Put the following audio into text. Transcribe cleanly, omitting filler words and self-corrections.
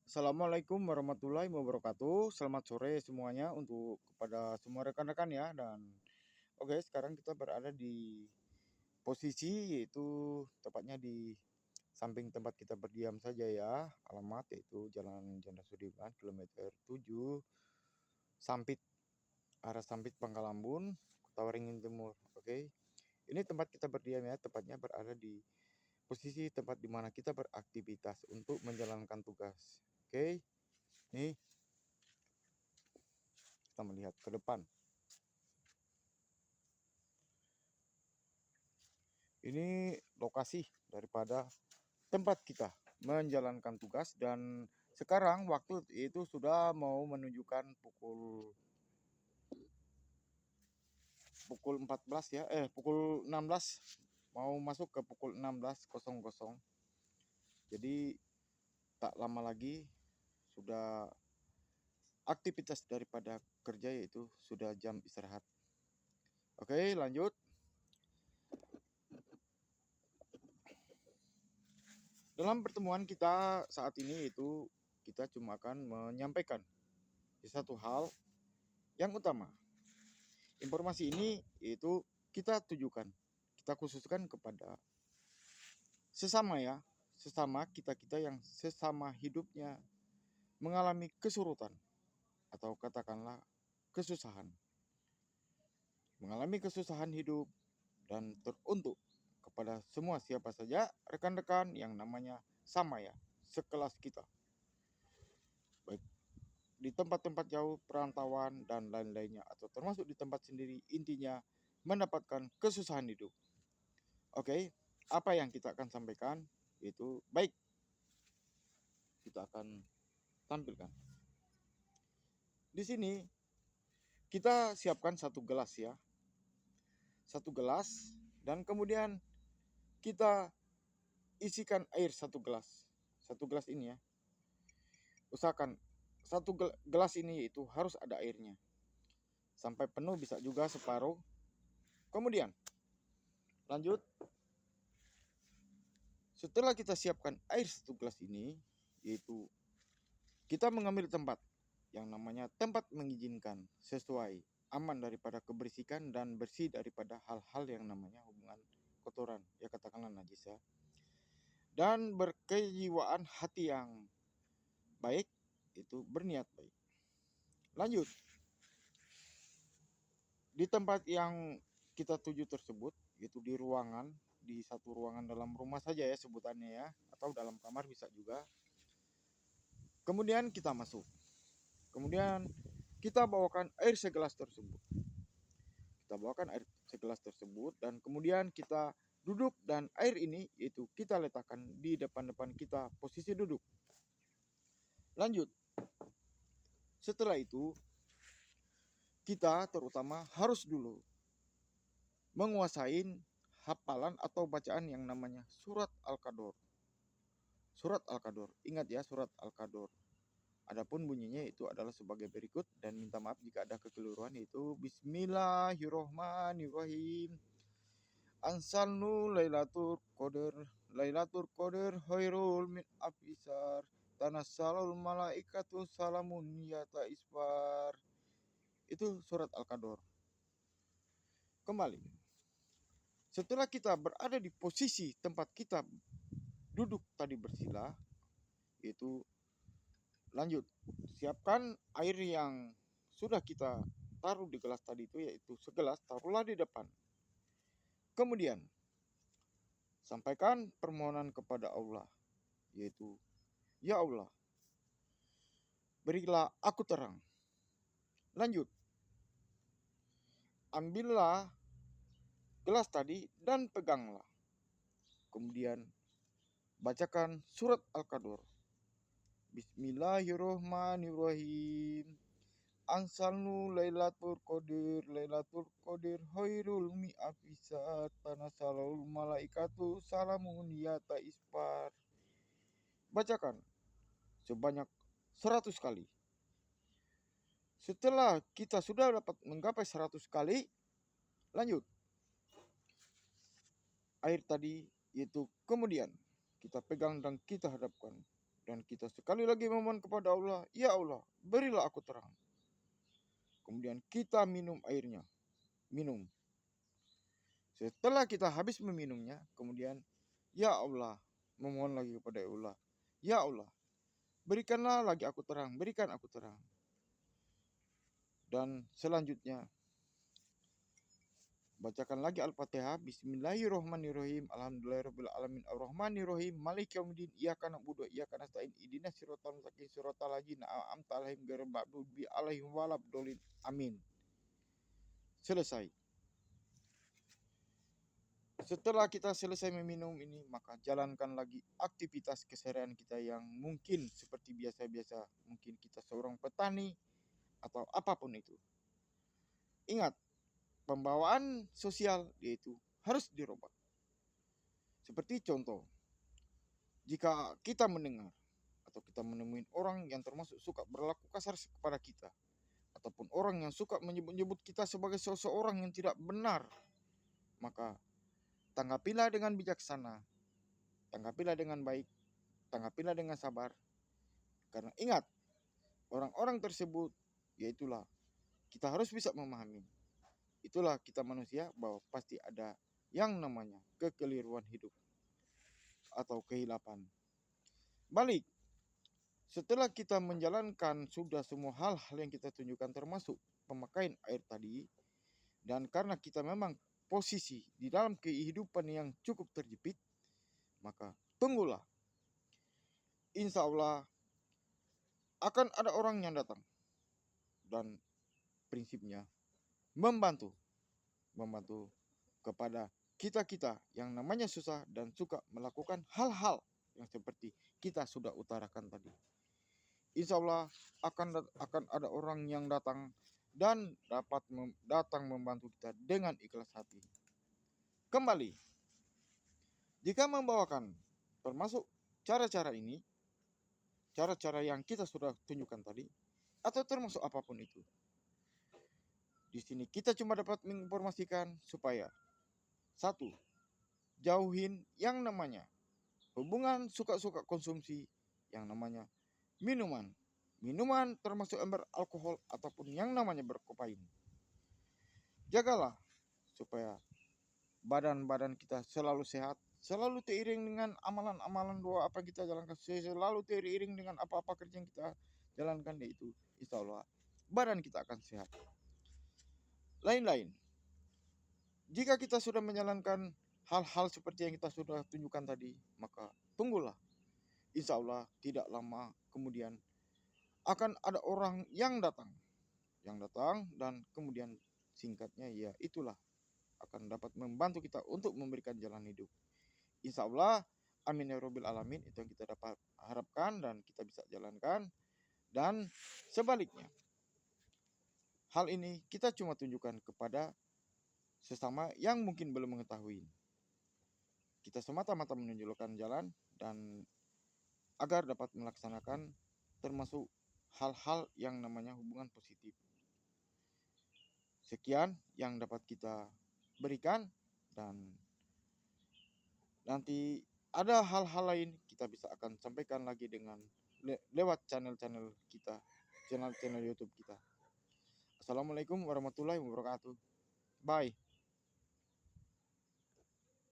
Assalamualaikum warahmatullahi wabarakatuh. Selamat sore semuanya untuk kepada semua rekan-rekan ya. Dan oke, sekarang kita berada di posisi yaitu tepatnya di samping tempat kita berdiam saja ya. Alamat yaitu Jalan Jenderal Sudirman kilometer 7 Sampit, arah Sampit Pangkalambun, Kota Waringin Timur. Oke. Ini tempat kita berdiam ya, tepatnya berada di posisi tempat di mana kita beraktivitas untuk menjalankan tugas. Oke. Nih kita melihat ke depan. Ini lokasi daripada tempat kita menjalankan tugas dan sekarang waktu itu sudah mau menunjukkan pukul 14 ya, pukul 16, mau masuk ke pukul 16.00. Jadi tak lama lagi sudah aktivitas daripada kerja yaitu sudah jam istirahat. Oke, lanjut. Dalam pertemuan kita saat ini itu kita cuma akan menyampaikan satu hal yang utama. Informasi ini yaitu kita tujukan, kita khususkan kepada sesama ya, sesama kita-kita yang sesama hidupnya mengalami kesurutan atau katakanlah kesusahan. Mengalami kesusahan hidup dan teruntuk kepada semua siapa saja rekan-rekan yang namanya sama ya, sekelas kita. Baik di tempat-tempat jauh, perantauan dan lain-lainnya atau termasuk di tempat sendiri, intinya mendapatkan kesusahan hidup. Oke, apa yang kita akan sampaikan itu baik kita akan tampilkan. Di sini kita siapkan satu gelas ya. Satu gelas dan kemudian kita isikan air satu gelas. Satu gelas ini ya. Usahakan satu gelas ini itu harus ada airnya. Sampai penuh bisa juga separuh. Kemudian lanjut. Setelah kita siapkan air satu gelas ini, yaitu kita mengambil tempat yang namanya tempat mengizinkan sesuai aman daripada kebersihan dan bersih daripada hal-hal yang namanya hubungan kotoran, ya katakanlah najis ya. Dan berkejiwaan hati yang baik, itu berniat baik. Lanjut. Di tempat yang kita tuju tersebut, itu di ruangan, di satu ruangan dalam rumah saja ya sebutannya ya, atau dalam kamar bisa juga. Kemudian kita masuk. Kemudian kita bawakan air segelas tersebut. Kita bawakan air segelas tersebut dan kemudian kita duduk dan air ini itu kita letakkan di depan-depan kita posisi duduk. Lanjut. Setelah itu kita terutama harus dulu menguasai hafalan atau bacaan yang namanya surat Al-Qadr. Surat Al-Qadr. Ingat ya surat Al-Qadr. Adapun bunyinya itu adalah sebagai berikut dan minta maaf jika ada kekeliruan, yaitu Bismillahirrohmanirrohim. Ansalnu Lailatul Qadar khairul min afisar tanassalul malaikatu salamun yata isfar. Itu surat Al-Qadr. Kembali. Setelah kita berada di posisi tempat kita duduk tadi bersila, yaitu lanjut, siapkan air yang sudah kita taruh di gelas tadi itu, yaitu segelas, taruhlah di depan. Kemudian sampaikan permohonan kepada Allah, yaitu ya Allah, berilah aku terang. Lanjut, ambillah gelas tadi dan peganglah. Kemudian bacakan surat Al-Qadr. Bismillahirrohmanirrohim. Ansalnu Lailatul Qadar khairul mi'afisat tanasalul malaikatu salamun yata isfar. Bacakan sebanyak 100 kali. Setelah kita sudah dapat menggapai 100 kali, lanjut. Air tadi itu kemudian kita pegang dan kita hadapkan Dan kita sekali lagi memohon kepada Allah, ya Allah, berilah aku terang. Kemudian kita minum airnya, minum. Setelah kita habis meminumnya, kemudian ya Allah, memohon lagi kepada Allah, ya Allah, berikanlah lagi aku terang, berikan aku terang. Dan selanjutnya bacakan lagi Al-Fatihah. Bismillahirrahmanirrahim. Alhamdulillahirabbil alamin arrahmanirrahim maliki yaumiddin iyyaka na'budu wa iyyaka nasta'in ihdinas siratal mustaqim siratal ladzina an'amta 'alaihim ghairil maghdubi 'alaihim waladdallin. Amin. Selesai. Setelah kita selesai meminum ini, maka jalankan lagi aktivitas keseharian kita yang mungkin seperti biasa-biasa. Mungkin kita seorang petani atau apapun itu. Ingat, pembawaan sosial yaitu harus dirubah. Seperti contoh, jika kita mendengar atau kita menemui orang yang termasuk suka berlaku kasar kepada kita, ataupun orang yang suka menyebut-nyebut kita sebagai seseorang yang tidak benar, maka tanggapilah dengan bijaksana, tanggapilah dengan baik, tanggapilah dengan sabar. Karena ingat, orang-orang tersebut, yaitulah kita harus bisa memahami. Itulah kita manusia, bahwa pasti ada yang namanya kekeliruan hidup atau kehilapan. Balik, setelah kita menjalankan sudah semua hal-hal yang kita tunjukkan termasuk pemakaian air tadi, dan karena kita memang posisi di dalam kehidupan yang cukup terjepit, maka tunggulah. Insya Allah akan ada orang yang datang dan prinsipnya membantu kepada kita yang namanya susah dan suka melakukan hal-hal yang seperti kita sudah utarakan tadi. Insya Allah akan ada orang yang datang dan dapat datang membantu kita dengan ikhlas hati. Kembali, jika membawakan termasuk cara-cara ini, cara-cara yang kita sudah tunjukkan tadi, atau termasuk apapun itu, di sini kita cuma dapat menginformasikan supaya satu, jauhin yang namanya hubungan suka-suka konsumsi yang namanya minuman termasuk ember alkohol ataupun yang namanya berkokain. Jagalah supaya badan kita selalu sehat, selalu seiring dengan amalan-amalan doa apa kita jalankan, selalu seiring dengan apa-apa kerja yang kita jalankan, yaitu insya Allah badan kita akan sehat. Lain-lain, jika kita sudah menjalankan hal-hal seperti yang kita sudah tunjukkan tadi, maka tunggulah, insya Allah tidak lama kemudian akan ada orang yang datang dan kemudian singkatnya ya itulah akan dapat membantu kita untuk memberikan jalan hidup. Insya Allah, amin ya rabbil alamin, itu yang kita dapat harapkan dan kita bisa jalankan. Dan sebaliknya, hal ini kita cuma tunjukkan kepada sesama yang mungkin belum mengetahui. Kita semata-mata menunjukkan jalan dan agar dapat melaksanakan termasuk hal-hal yang namanya hubungan positif. Sekian yang dapat kita berikan, dan nanti ada hal-hal lain kita bisa akan sampaikan lagi dengan lewat channel-channel kita, channel YouTube kita. Assalamualaikum warahmatullahi wabarakatuh. Bye.